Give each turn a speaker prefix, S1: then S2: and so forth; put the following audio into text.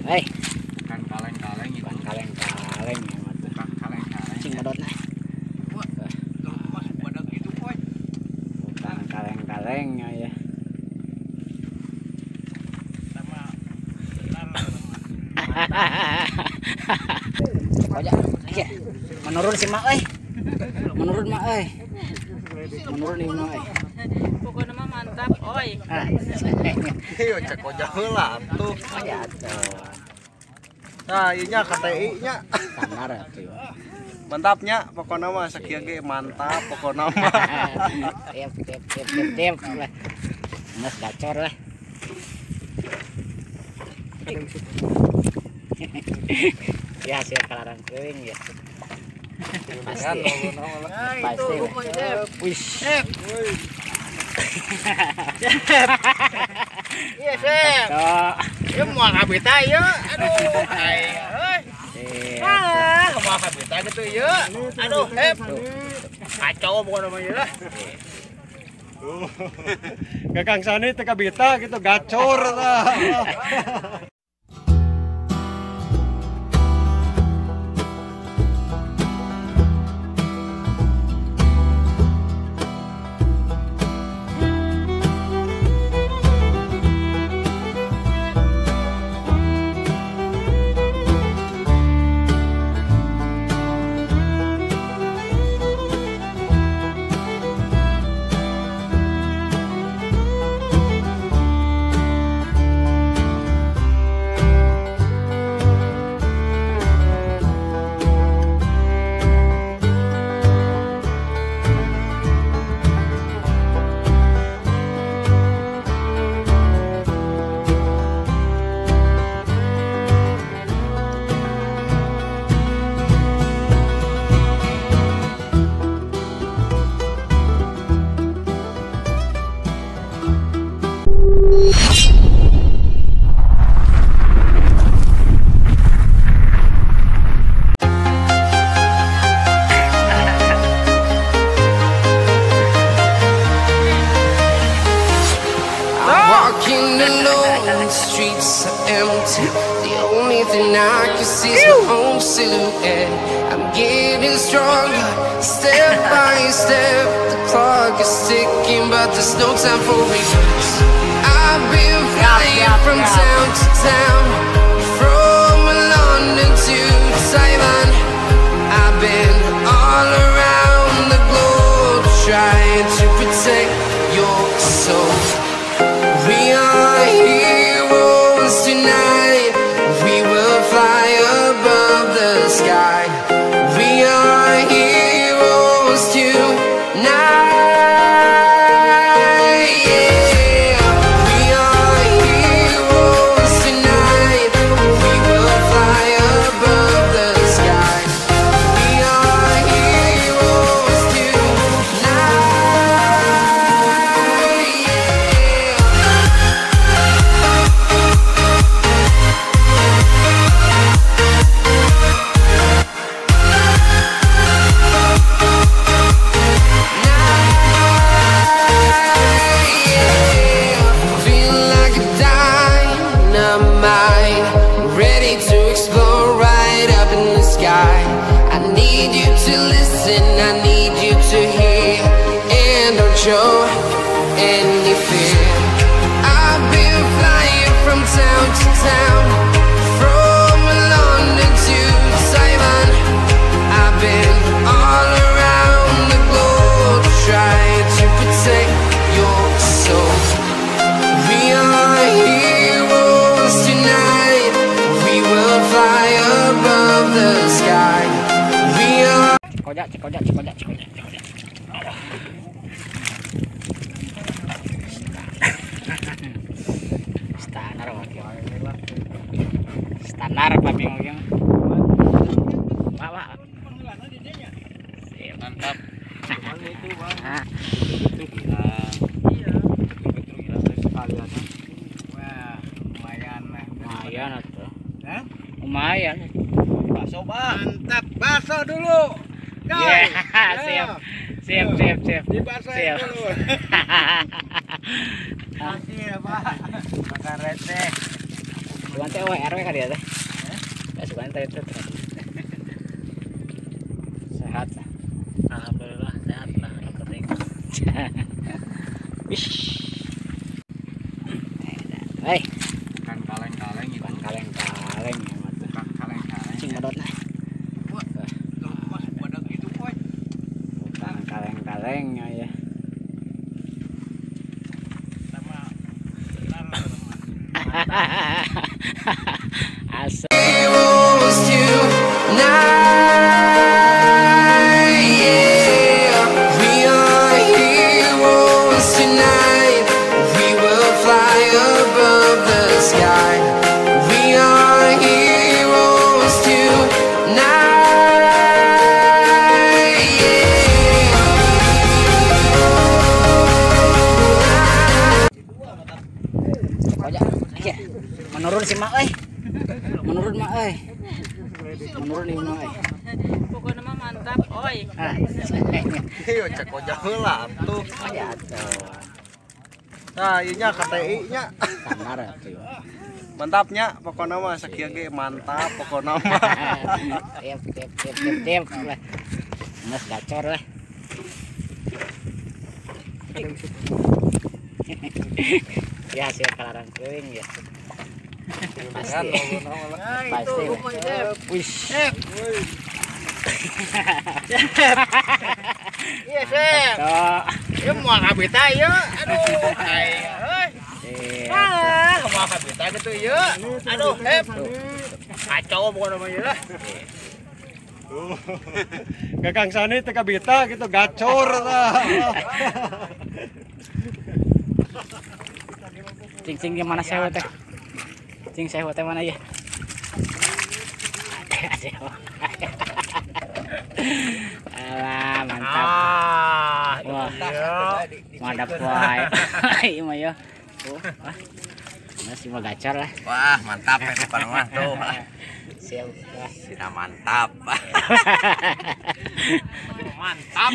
S1: Hei,
S2: Bukan kaleng-kaleng itu.
S1: bukan kaleng-kaleng ya, Mat.
S2: Bukan kaleng-kaleng.
S1: Cing modotna.
S2: Wah, kalau masuk badak itu, Boy.
S1: Bukan kaleng-kaleng ya.
S2: Sama benar sama.
S1: Pokoknya iya. Menurun si Mak euy. Menurun Mak euy. Menurun ieu Mak euy.
S3: Pokoknya mah mantap, oi.
S1: Ah.
S2: Yo cek ojak heula atuh.
S1: Ya tuh.
S2: Nah, ieu nya KTI nya.
S1: Sanar atuh.
S2: Mantapnya pokoknya mah sakieu ge mantap pokoknya mah.
S1: Tiap. Mas gacor lah. Ya hasil kalaran kering ya. Pasti. Pasti. Wis.
S2: Iya, Sep. Ieu moal kabita ieu. Aduh, moal kabita gitu ieu. Aduh, Sep. Kacau pokoknya mah ieu lah.
S4: Kakang Sani teh kabita gitu gacor tah.
S5: Walking alone, the streets are empty. The only thing I can see is my own silhouette. I'm getting stronger, step by step. The clock is ticking, but there's no time for regrets. I've been flying from town to town, from London to Taiwan. I've been all around the globe, trying to protect your soul. We are heroes tonight. We will fly above the sky. We are heroes tonight. Yeah. We are heroes tonight. We will fly above the sky. We are heroes tonight. Feel like a dynamite, ready to explode right up in the sky. I need you to listen, I need you to hear, and don't show any fear. I've been flying from town to town, from London to Taiwan. I've been all around the globe, trying to protect your soul. We are heroes tonight. We will fly above the sky. We are.
S1: Cekojak. Standar wakil. Standar Pak Bingung yang. Wah.
S2: Mantap.
S1: Nah,
S2: Iya. Betul ya sekalian. Wah, lumayan lah.
S1: lumayan atuh.
S2: Hah?
S1: Lumayan.
S2: Bakso, Bang. Mantap. Bakso dulu.
S1: Yeah, siap.
S2: Dibasahin
S1: Siap.
S2: dulu. Makasih ya, Pak. Makan receh.
S1: Sugan teh RW kan dia teh. Sugan teh itu. Sehat lah.
S2: Alhamdulillah sehat lah, yang penting.
S1: Wish. Hei,
S4: Kan kaleng-kaleng itu.
S1: bukan kaleng-kaleng ya mah.
S4: Bukan kaleng-kaleng.
S1: Cing medotna.
S4: Badak itu, Boy.
S1: Bukan kaleng-kaleng ya. Asal.
S5: Heroes tonight, yeah. We are heroes tonight. We will fly above the sky. We are heroes tonight, yeah.
S1: Iya. Menurun si mak euy. Menurun mak euy. Menurun di mak euy.
S3: Pokoknya mah mantap, oi.
S1: Ah.
S4: Iya, cek ojak heula atuh.
S1: Ya tuh.
S4: Nah, ieu nya KTI nya.
S1: Kamar atuh.
S4: Mantapnya pokoknya mah sakieu ge mantap pokoknya mah.
S1: Tiap. Mas gacor lah. Ya hasil kalaran kering ya. Pasti. Pasti. Wish.
S2: Iya, Sep. Ya mau kabita ya. Aduh, mau kabita gitu ya. Aduh, Sep. Kacau pokoknya mah ya.
S4: Kakang Sani teh kabita gitu gacor tah.
S1: Cing gimana sewa teh? Cing sewa teh mana ya? Alah, mantap. Wah, mantap wae. Iya mah ya. Masih mau gacor lah.
S2: Wah, mantap ini Panama tuh.
S1: Siap. Wah.
S2: Sudah mantap. Mantap.